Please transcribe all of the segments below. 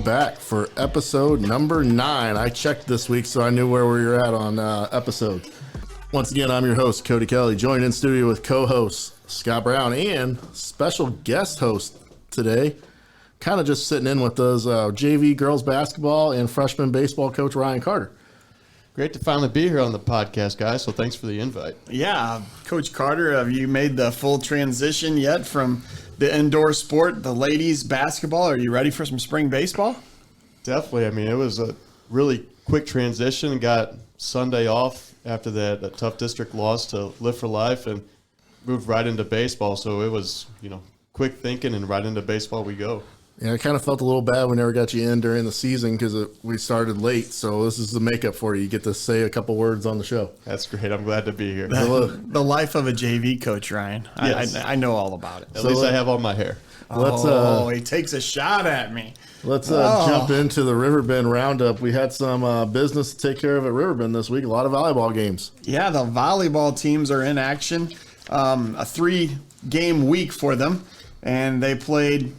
back for episode number 9. I checked this week, so I knew where we were at on episodes. Once again, I'm your host, Cody Kelly, joined in studio with co-host Scott Brown and special guest host today, kind of just sitting in with those JV girls basketball and freshman baseball coach Ryan Carter. Great to finally be here on the podcast, guys, so thanks for the invite. Yeah, Coach Carter, have you made the full transition yet from the indoor sport, the ladies basketball? Are you ready for some spring baseball? Definitely. I mean, it was a really quick transition. Got Sunday off after that tough district loss to Live for Life and moved right into baseball. So it was, quick thinking and right into baseball we go. Yeah, I kind of felt a little bad we never got you in during the season because we started late. So this is the makeup for you. You get to say a couple words on the show. That's great. I'm glad to be here. The life of a JV coach, Ryan. Yes. I know all about it. At least I have all my hair. He takes a shot at me. Let's jump into the Riverbend Roundup. We had some business to take care of at Riverbend this week. A lot of volleyball games. Yeah, the volleyball teams are in action. A 3-game week for them. And they played...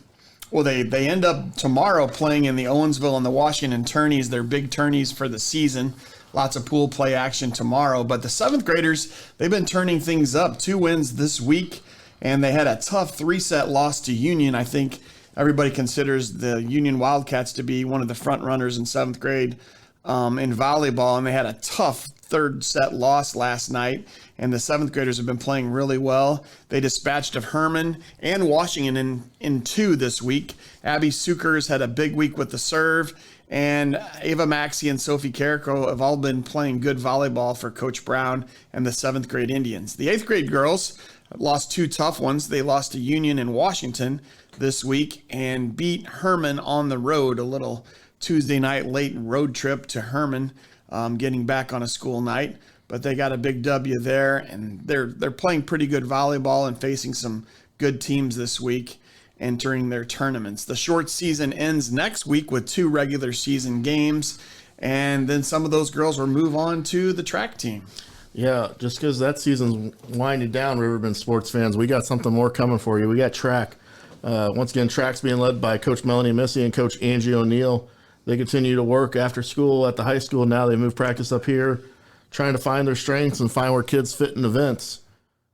Well, they end up tomorrow playing in the Owensville and the Washington tourneys, their big tourneys for the season. Lots of pool play action tomorrow. But the 7th graders, they've been turning things up. 2 wins this week, and they had a tough 3-set loss to Union. I think everybody considers the Union Wildcats to be one of the front runners in 7th grade in volleyball, and they had a tough 3rd set loss last night, and the 7th graders have been playing really well. They dispatched of Herman and Washington in 2 this week. Abby Sukers had a big week with the serve, and Ava Maxey and Sophie Carrico have all been playing good volleyball for Coach Brown and the 7th grade Indians. The 8th grade girls lost 2 tough ones. They lost to Union and Washington this week and beat Herman on the road, a little Tuesday night late road trip to Herman, getting back on a school night. But they got a big W there, and they're playing pretty good volleyball and facing some good teams this week entering their tournaments. The short season ends next week with 2 regular season games, and then some of those girls will move on to the track team. Yeah, just because that season's winding down, Riverbend sports fans, we got something more coming for you. We got track. Once again, track's being led by Coach Melanie Missy and Coach Angie O'Neill. They continue to work after school at the high school. Now they move practice up here, trying to find their strengths and find where kids fit in events.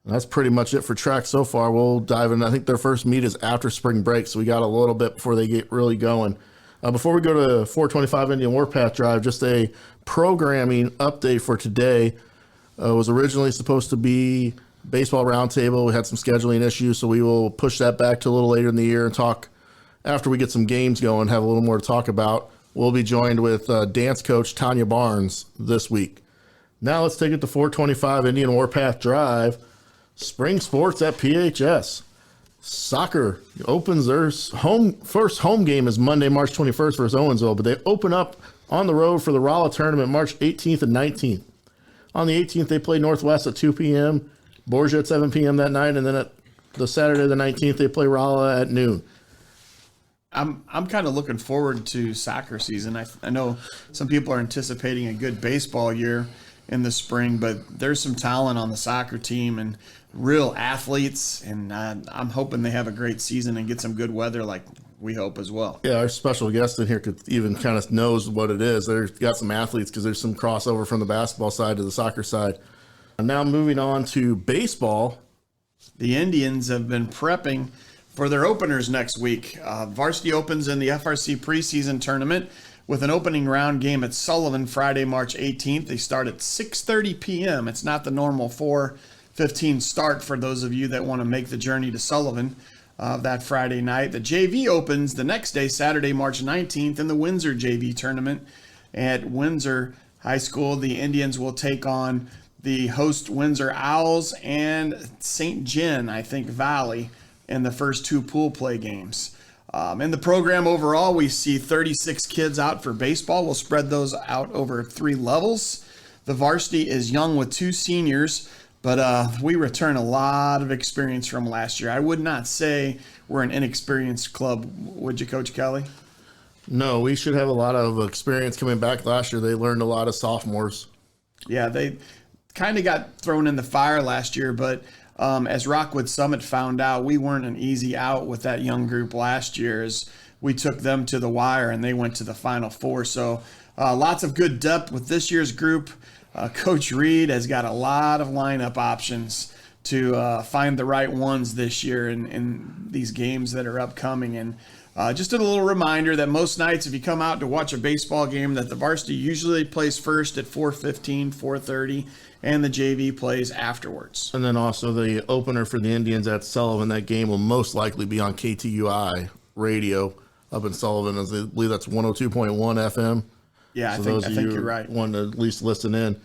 And that's pretty much it for track so far. We'll dive in. I think their first meet is after spring break, so we got a little bit before they get really going. Before we go to 425 Indian Warpath Drive, just a programming update for today. It was originally supposed to be baseball roundtable. We had some scheduling issues, so we will push that back to a little later in the year and talk after we get some games going, have a little more to talk about. We'll be joined with dance coach Tanya Barnes this week. Now let's take it to 425 Indian Warpath Drive. Spring sports at PHS. Soccer opens their first home game is Monday, March 21st versus Owensville, but they open up on the road for the Rolla tournament March 18th and 19th. On the 18th, they play Northwest at 2 p.m., Borgia at 7 p.m. that night, and then at the Saturday the 19th, they play Rolla at noon. I'm kind of looking forward to soccer season. I know some people are anticipating a good baseball year in the spring, but there's some talent on the soccer team and real athletes, and I'm hoping they have a great season and get some good weather like we hope as well. Yeah, our special guest in here could even kind of knows what it is. They've got some athletes because there's some crossover from the basketball side to the soccer side. And now moving on to baseball. The Indians have been prepping for their openers next week. Varsity opens in the FRC preseason tournament with an opening round game at Sullivan Friday, March 18th. They start at 6:30 p.m. It's not the normal 4:15 start for those of you that want to make the journey to Sullivan that Friday night. The JV opens the next day, Saturday, March 19th, in the Windsor JV tournament at Windsor High School. The Indians will take on the host Windsor Owls and St. John, I think, Valley in the first 2 pool play games. In the program overall, we see 36 kids out for baseball. We'll spread those out over 3 levels. The varsity is young with 2 seniors, but we return a lot of experience from last year. I would not say we're an inexperienced club, would you, Coach Kelly? No, we should have a lot of experience coming back last year. They learned a lot as sophomores. Yeah, they kind of got thrown in the fire last year, but as Rockwood Summit found out, we weren't an easy out with that young group last year, as we took them to the wire and they went to the Final Four. So lots of good depth with this year's group. Coach Reed has got a lot of lineup options to find the right ones this year in these games that are upcoming. And just a little reminder that most nights, if you come out to watch a baseball game, that the varsity usually plays first at 4:15, 4:30, and the JV plays afterwards. And then also the opener for the Indians at Sullivan. That game will most likely be on KTUI radio up in Sullivan. I believe that's 102.1 FM. Yeah, So I those of think you you're right. want to at least listen in.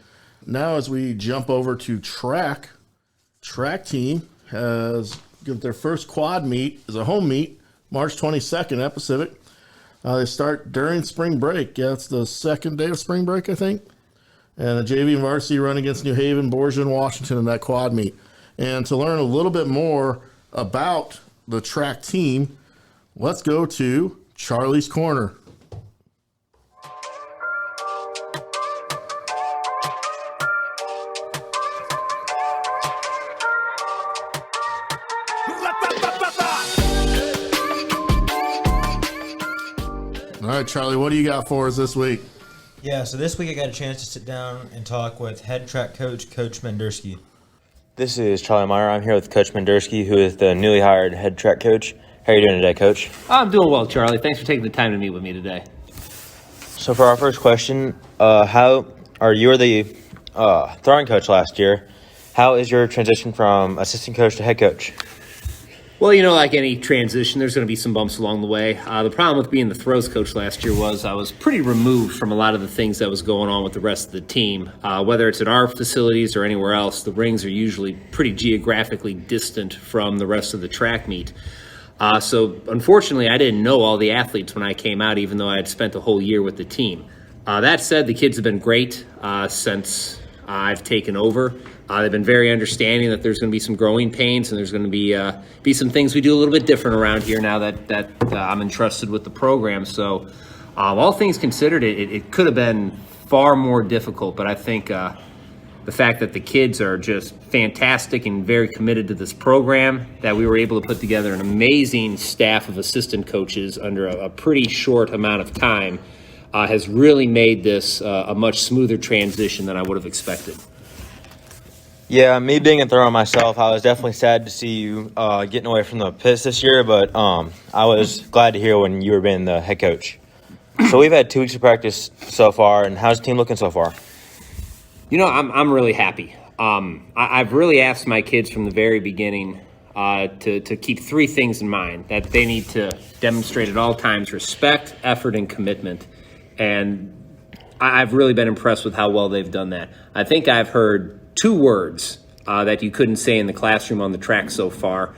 Now, as we jump over to track team has got their first quad meet as a home meet, March 22nd at Pacific. They start during spring break. Yeah, it's the second day of spring break, I think. And the JV and varsity run against New Haven, Borgia, and Washington in that quad meet. And to learn a little bit more about the track team, let's go to Charlie's Corner. All right, Charlie, what do you got for us this week? Yeah, so this week I got a chance to sit down and talk with head track coach, Coach Mendersky. This is Charlie Meyer. I'm here with Coach Mendersky, who is the newly hired head track coach. How are you doing today, Coach? I'm doing well, Charlie. Thanks for taking the time to meet with me today. So for our first question, you were the throwing coach last year. How is your transition from assistant coach to head coach? Well, like any transition, there's going to be some bumps along the way. The problem with being the throws coach last year was I was pretty removed from a lot of the things that was going on with the rest of the team. Whether it's at our facilities or anywhere else, the rings are usually pretty geographically distant from the rest of the track meet. So unfortunately, I didn't know all the athletes when I came out, even though I had spent a whole year with the team. That said, the kids have been great since I've taken over. They've been very understanding that there's going to be some growing pains and there's going to be some things we do a little bit different around here now that I'm entrusted with the program. So all things considered, it could have been far more difficult, but I think the fact that the kids are just fantastic and very committed to this program, that we were able to put together an amazing staff of assistant coaches under a pretty short amount of time has really made this a much smoother transition than I would have expected. Yeah, me being a thrower myself, I was definitely sad to see you getting away from the pits this year, but I was glad to hear when you were being the head coach. So we've had 2 weeks of practice so far, and how's the team looking so far? I'm really happy. I've really asked my kids from the very beginning to keep 3 things in mind: that they need to demonstrate at all times respect, effort, and commitment. And I've really been impressed with how well they've done that. I think I've heard 2 words that you couldn't say in the classroom on the track so far.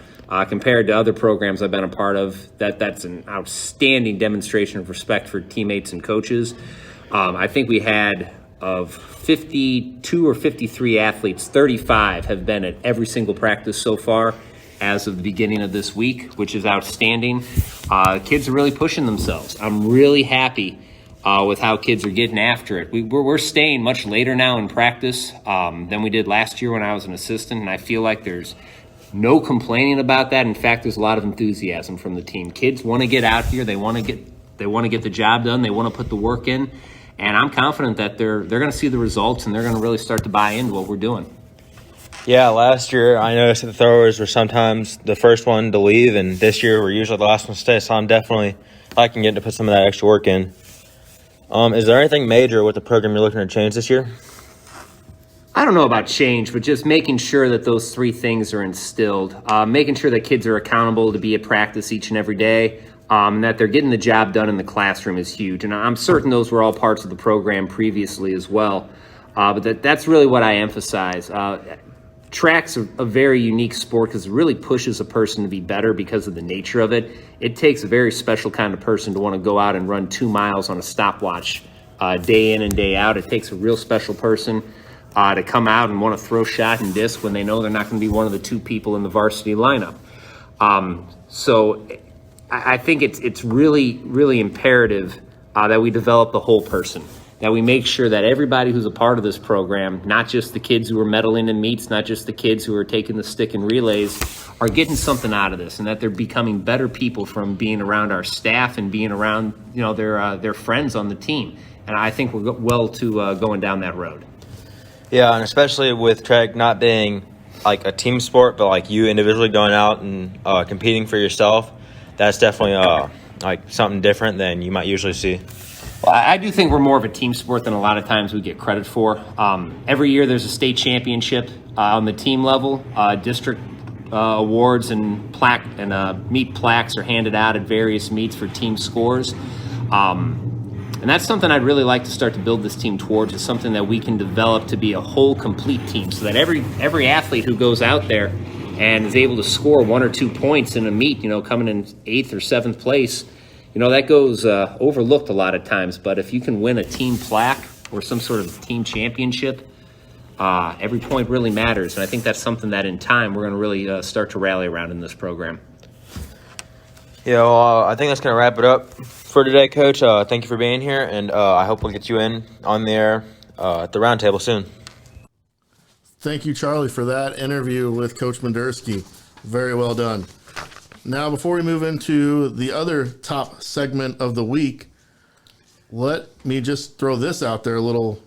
Compared to other programs I've been a part of, that's an outstanding demonstration of respect for teammates and coaches. I think we had, of 52 or 53 athletes, 35 have been at every single practice so far as of the beginning of this week, which is outstanding. Kids are really pushing themselves. I'm really happy with how kids are getting after it. We're staying much later now in practice than we did last year when I was an assistant, and I feel like there's no complaining about that. In fact, there's a lot of enthusiasm from the team. Kids want to get out here. They want to get the job done. They want to put the work in, and I'm confident that they're going to see the results and they're going to really start to buy into what we're doing. Yeah, last year I noticed that the throwers were sometimes the first one to leave, and this year we're usually the last one to stay, so I'm definitely liking getting to put some of that extra work in. Is there anything major with the program you're looking to change this year? I don't know about change, but just making sure that those 3 things are instilled. Making sure that kids are accountable to be at practice each and every day, and that they're getting the job done in the classroom is huge. And I'm certain those were all parts of the program previously as well. But that's really what I emphasize. Track's a very unique sport because it really pushes a person to be better because of the nature of it. It takes a very special kind of person to want to go out and run 2 miles on a stopwatch day in and day out. It takes a real special person to come out and want to throw shot and disc when they know they're not going to be one of the 2 people in the varsity lineup. So I think it's really, really imperative that we develop the whole person. that we make sure that everybody who's a part of this program, not just the kids who are medaling in meets, not just the kids who are taking the stick in relays, are getting something out of this, and that they're becoming better people from being around our staff and being around, their friends on the team. And I think we're well to going down that road. Yeah, and especially with track not being like a team sport, but like you individually going out and competing for yourself, that's definitely like something different than you might usually see. Well, I do think we're more of a team sport than a lot of times we get credit for. Every year there's a state championship on the team level. District awards and plaque and meet plaques are handed out at various meets for team scores. And that's something I'd really like to start to build this team towards, is something that we can develop to be a whole complete team, so that every athlete who goes out there and is able to score 1 or 2 points in a meet, coming in 8th or 7th place, that goes overlooked a lot of times. But if you can win a team plaque or some sort of team championship, every point really matters. And I think that's something that in time we're going to really start to rally around in this program. Yeah, well, I think that's going to wrap it up for today, Coach. Thank you for being here, and I hope we'll get you in on there at the roundtable soon. Thank you, Charlie, for that interview with Coach Mendersky. Very well done. Now, before we move into the other top segment of the week, let me just throw this out there, a little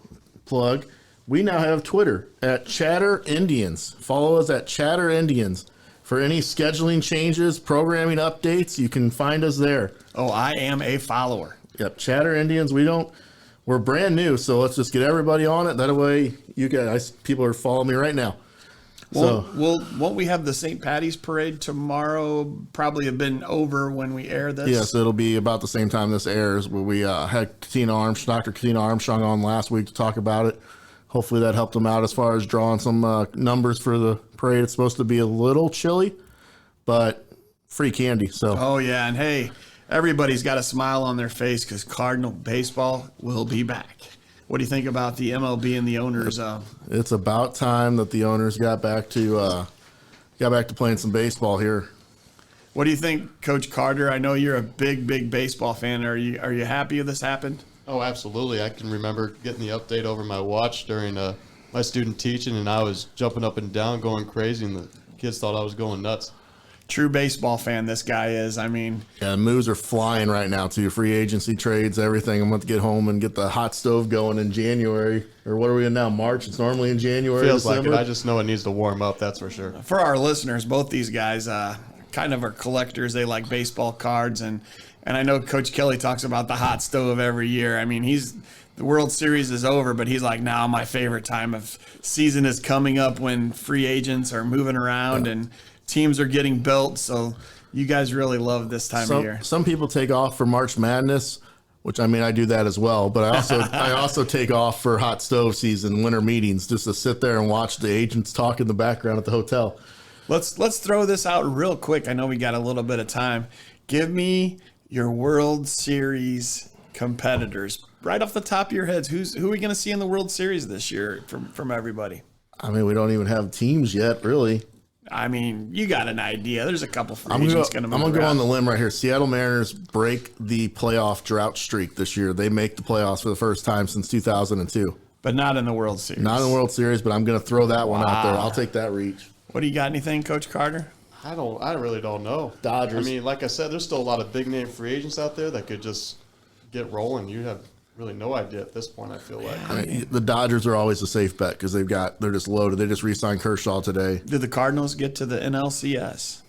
plug. We now have Twitter at Chatter Indians. Follow us at Chatter Indians. For any scheduling changes, programming updates, you can find us there. Oh, I am a follower. Yep, Chatter Indians. We're brand new, so let's just get everybody on it. That way, you guys, people are following me right now. Won't we have the St. Patty's Parade tomorrow? Probably have been over when we air this. Yes, it'll be about the same time this airs. Where we had Dr. Katina Armstrong on last week to talk about it. Hopefully that helped them out as far as drawing some numbers for the parade. It's supposed to be a little chilly, but free candy. So. Oh yeah, and hey, everybody's got a smile on their face because Cardinal baseball will be back. What do you think about the MLB and the owners? It's about time that the owners got back to playing some baseball here. What do you think, Coach Carter? I know you're a big baseball fan. Are you happy this happened? Oh, absolutely. I can remember getting the update over my watch during my student teaching, and I was jumping up and down, going crazy, and the kids thought I was going nuts. True baseball fan this guy is. I mean, yeah, moves are flying right now too. Free agency trades, everything. I'm going to get home and get the hot stove going in January. Or what are we in now? March? It's normally in January. Feels December. like it. I just know it needs to warm up, that's for sure. For our listeners, both these guys kind of are collectors. They like baseball cards, and I know Coach Kelly talks about the hot stove every year. I mean, the World Series is over, but he's like, now my favorite time of season is coming up when free agents are moving around and teams are getting built. So you guys really love this time of year. Some people take off for March Madness, which I do that as well. But I also take off for hot stove season, winter meetings, just to sit there and watch the agents talk in the background at the hotel. Let's throw this out real quick. I know we got a little bit of time. Give me your World Series competitors right off the top of your heads. Who are we going to see in the World Series this year from everybody? I mean, we don't even have teams yet, really. I mean, you got an idea. There's a couple free agents going to move I'm going to go around. on the limb right here. Seattle Mariners break the playoff drought streak this year. They make the playoffs for the first time since 2002. But not in the World Series. Not in the World Series, but I'm going to throw that one out there. I'll take that reach. What do you got? Anything, Coach Carter? I really don't know. Dodgers. I mean, like I said, there's still a lot of big name free agents out there that could just get rolling. You have really no idea at this point, I feel like. I mean, the Dodgers are always a safe bet because they're just loaded. They just re-signed Kershaw today. Did the Cardinals get to the NLCS?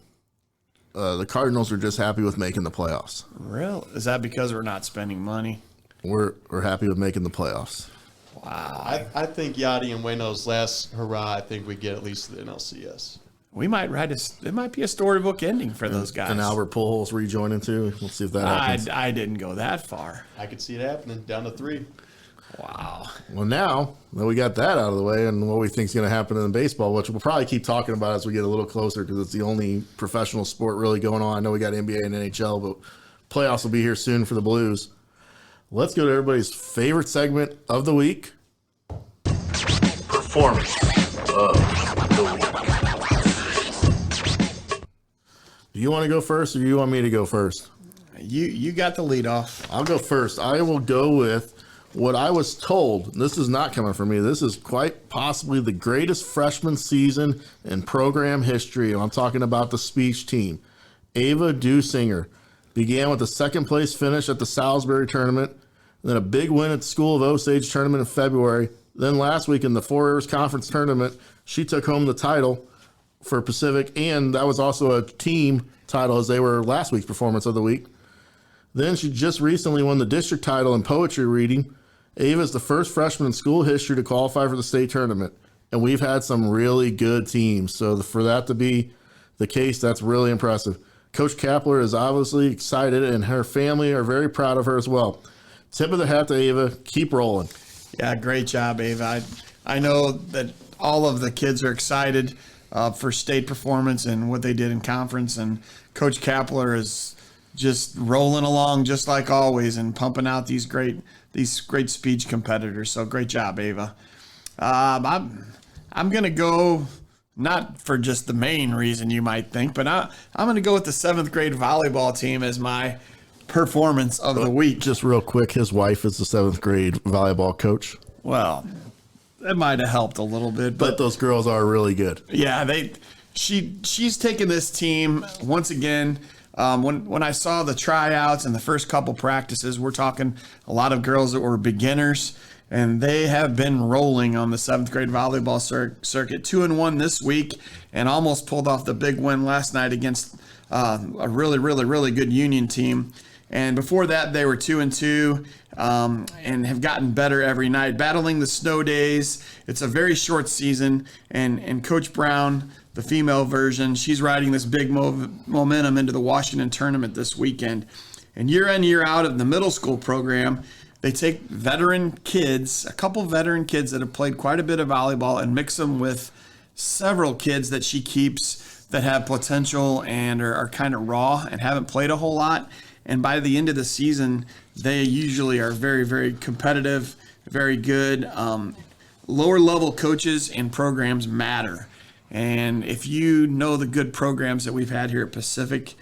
The Cardinals are just happy with making the playoffs. Real? Is that because we're not spending money? We're happy with making the playoffs. Wow. I think Yachty and Waino's last hurrah, I think we get at least the NLCS. We might write it might be a storybook ending for those guys. And Albert Pujols rejoining too. We'll see if that happens. I didn't go that far. I could see it happening, down to 3. Wow. Well, now that we got that out of the way and what we think is going to happen in baseball, which we'll probably keep talking about as we get a little closer because it's the only professional sport really going on. I know we got NBA and NHL, but playoffs will be here soon for the Blues. Let's go to everybody's favorite segment of the week. Performance of the week. Do you want to go first or do you want me to go first? You got the lead off. I'll go first. I will go with what I was told, this is not coming from me, this is quite possibly the greatest freshman season in program history. I'm talking about the speech team. Ava Dusinger began with a second place finish at the Salisbury tournament, then a big win at the School of Osage tournament in February. Then last week in the Four Rivers Conference tournament, she took home the title for Pacific, and that was also a team title as they were last week's performance of the week. Then she just recently won the district title in poetry reading. Ava is the first freshman in school history to qualify for the state tournament, and we've had some really good teams. So for that to be the case, that's really impressive. Coach Kapler is obviously excited, and her family are very proud of her as well. Tip of the hat to Ava. Keep rolling. Yeah, great job, Ava. I know that all of the kids are excited for state performance and what they did in conference, and Coach Kapler is just rolling along just like always and pumping out these great speech competitors. So great job, Ava. I'm going to go, not for just the main reason you might think, but I'm going to go with the 7th grade volleyball team as my performance of the week. Just real quick, his wife is the 7th grade volleyball coach. Well, that might have helped a little bit, But those girls are really good. yeah, she's taken this team once again. When I saw the tryouts and the first couple practices, we're talking a lot of girls that were beginners, and they have been rolling on the 7th grade volleyball circuit. 2-1 this week, and almost pulled off the big win last night against a really good Union team. And before that, they were 2-2 and have gotten better every night, battling the snow days. It's a very short season, and Coach Brown, the female version, she's riding this big momentum into the Washington tournament this weekend. And year in, year out of the middle school program, they take veteran kids, a couple veteran kids that have played quite a bit of volleyball, and mix them with several kids that she keeps that have potential and are kind of raw and haven't played a whole lot. And by the end of the season, they usually are very, very competitive, very good. Lower level coaches and programs matter. And if you know the good programs that we've had here at Pacific,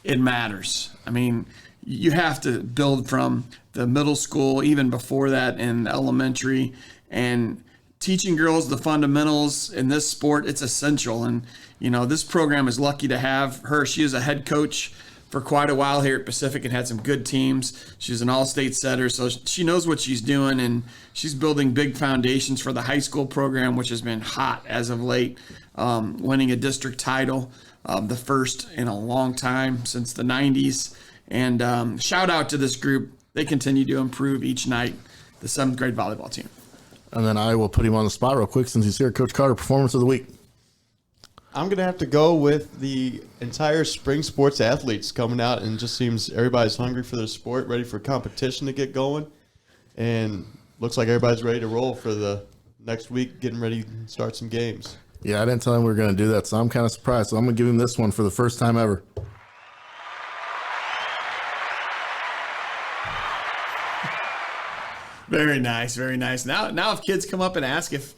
it matters. I mean, you have to build from the middle school, even before that in elementary, and teaching girls the fundamentals in this sport, it's essential. And, you know, this program is lucky to have her. She is a head coach for quite a while here at Pacific and had some good teams. She's an all-state setter, so she knows what she's doing, and she's building big foundations for the high school program, which has been hot as of late, winning a district title, the first in a long time since the 90s. And shout out to this group. They continue to improve each night, the 7th grade volleyball team. And then I will put him on the spot real quick since he's here. Coach Carter, performance of the week. I'm going to have to go with the entire spring sports athletes coming out, and just seems everybody's hungry for their sport, ready for competition to get going. And looks like everybody's ready to roll for the next week, getting ready to start some games. Yeah, I didn't tell him we were going to do that, so I'm kind of surprised. So I'm going to give him this one for the first time ever. Very nice, very nice. Now if kids come up and ask if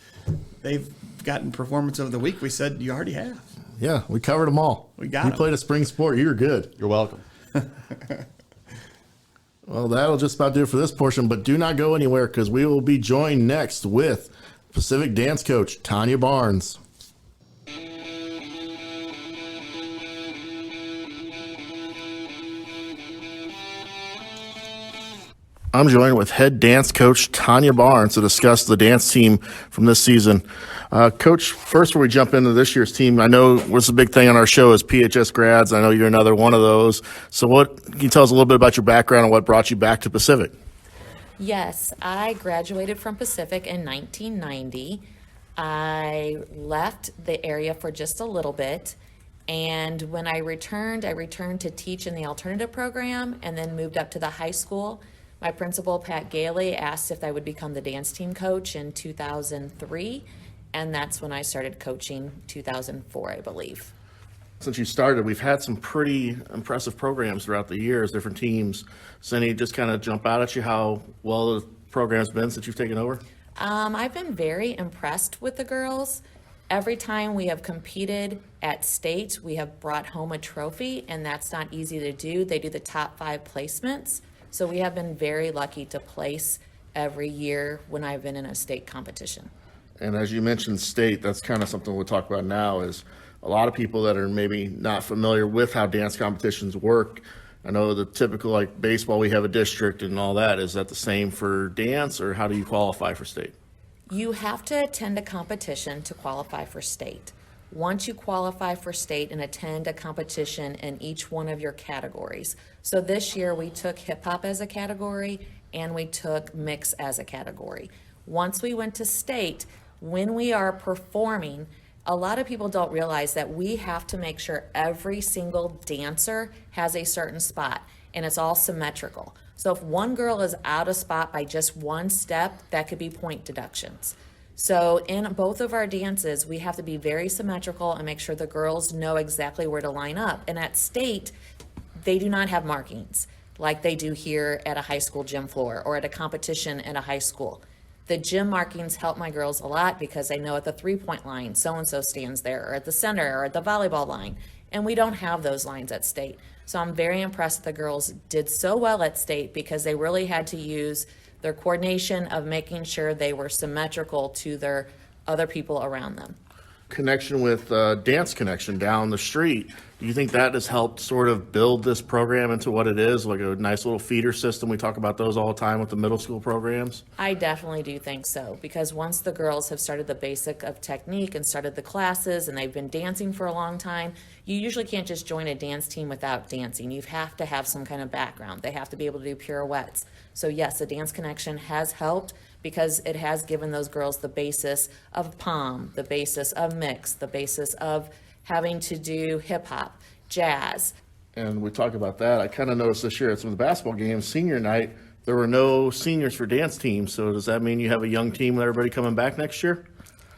they've gotten performance of the week, we said you already have. Yeah, we covered them all. We got You 'em. played a spring sport. You were good. You're welcome. Well, that'll just about do it for this portion, but do not go anywhere because we will be joined next with Pacific dance coach Tanya Barnes. I'm joined with head dance coach Tanya Barnes to discuss the dance team from this season. Coach, first before we jump into this year's team, I know what's the big thing on our show is PHS grads. I know you're another one of those. So can you tell us a little bit about your background and what brought you back to Pacific? Yes, I graduated from Pacific in 1990. I left the area for just a little bit. And when I returned to teach in the alternative program and then moved up to the high school. My principal, Pat Gailey, asked if I would become the dance team coach in 2003, and that's when I started coaching 2004, I believe. Since you started, we've had some pretty impressive programs throughout the years, different teams. So any just kind of jump out at you how well the program's been since you've taken over? I've been very impressed with the girls. Every time we have competed at state, we have brought home a trophy, and that's not easy to do. They do the top 5 placements. So we have been very lucky to place every year when I've been in a state competition. And as you mentioned state, that's kind of something we'll talk about now is a lot of people that are maybe not familiar with how dance competitions work. I know the typical like baseball, we have a district and all that. Is that the same for dance, or how do you qualify for state? You have to attend a competition to qualify for state. Once you qualify for state and attend a competition in each one of your categories. So this year we took hip hop as a category and we took mix as a category. Once we went to state, when we are performing, a lot of people don't realize that we have to make sure every single dancer has a certain spot and it's all symmetrical. So if one girl is out of spot by just one step, that could be point deductions. So in both of our dances, we have to be very symmetrical and make sure the girls know exactly where to line up. And at state, they do not have markings like they do here at a high school gym floor or at a competition at a high school. The gym markings help my girls a lot because I know at the 3-point line, so-and-so stands there, or at the center, or at the volleyball line. And we don't have those lines at state. So I'm very impressed the girls did so well at state because they really had to use their coordination of making sure they were symmetrical to their other people around them. Connection with Dance Connection down the street. Do you think that has helped sort of build this program into what it is, like a nice little feeder system? We talk about those all the time with the middle school programs. I definitely do think so, because once the girls have started the basic of technique and started the classes and they've been dancing for a long time, you usually can't just join a dance team without dancing. You have to have some kind of background. They have to be able to do pirouettes. So yes, the Dance Connection has helped because it has given those girls the basis of pom, the basis of mix, the basis of having to do hip hop, jazz. And we talk about that. I kind of noticed this year at some of the basketball games, senior night, there were no seniors for dance teams. So does that mean you have a young team with everybody coming back next year?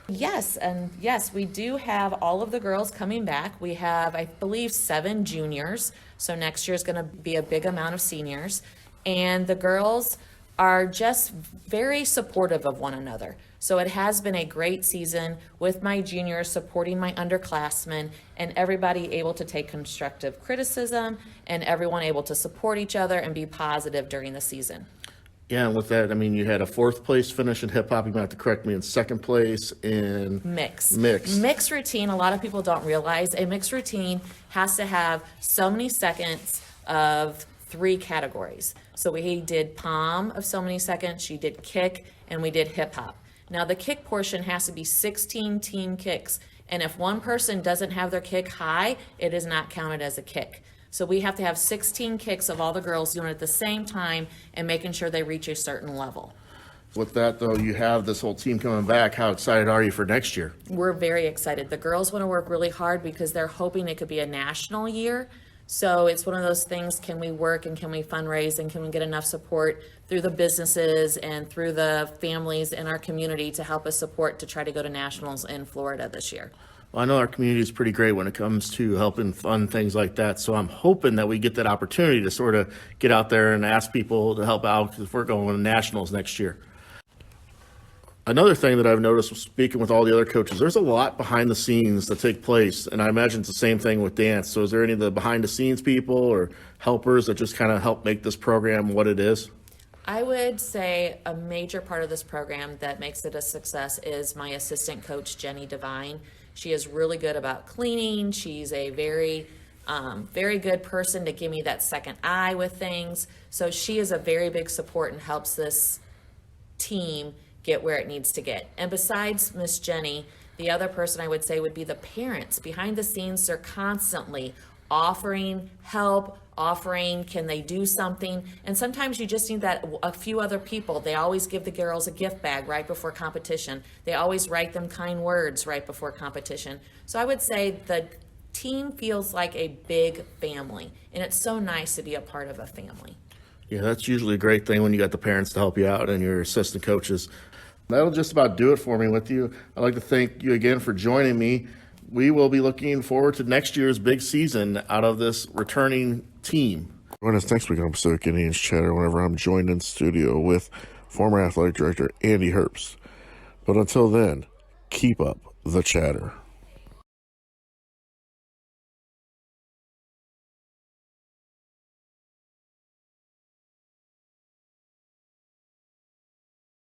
Yes, and yes, we do have all of the girls coming back. We have, I believe, 7 juniors. So next year is going to be a big amount of seniors. And the girls are just very supportive of one another. So it has been a great season with my juniors supporting my underclassmen and everybody able to take constructive criticism and everyone able to support each other and be positive during the season. Yeah, and with that, I mean, you had a 4th place finish in hip hop. You might have to correct me, in 2nd place in Mix. Mix Routine, a lot of people don't realize a mixed routine has to have so many seconds of 3 categories. So we did pom of so many seconds, she did kick, and we did hip hop. Now the kick portion has to be 16 team kicks. And if one person doesn't have their kick high, it is not counted as a kick. So we have to have 16 kicks of all the girls doing it at the same time and making sure they reach a certain level. With that, though, you have this whole team coming back. How excited are you for next year? We're very excited. The girls want to work really hard because they're hoping it could be a national year. So it's one of those things, can we work and can we fundraise and can we get enough support through the businesses and through the families in our community to help us support to try to go to nationals in Florida this year? Well, I know our community is pretty great when it comes to helping fund things like that. So I'm hoping that we get that opportunity to sort of get out there and ask people to help out because we're going to nationals next year. Another thing that I've noticed speaking with all the other coaches, there's a lot behind the scenes that take place. And I imagine it's the same thing with dance. So is there any of the behind the scenes people or helpers that just kind of help make this program what it is? I would say a major part of this program that makes it a success is my assistant coach, Jenny Devine. She is really good about cleaning. She's a very good person to give me that second eye with things. So she is a very big support and helps this team get where it needs to get. And besides Miss Jenny, the other person I would say would be the parents. Behind the scenes, they're constantly offering help, offering, can they do something? And sometimes you just need that a few other people. They always give the girls a gift bag right before competition. They always write them kind words right before competition. So I would say the team feels like a big family, and it's so nice to be a part of a family. Yeah, that's usually a great thing when you got the parents to help you out and your assistant coaches. That'll just about do it for me with you. I'd like to thank you again for joining me. We will be looking forward to next year's big season out of this returning team. Join us next week on Pacific Indians Chatter whenever I'm joined in studio with former athletic director Andy Herbst. But until then, keep up the chatter.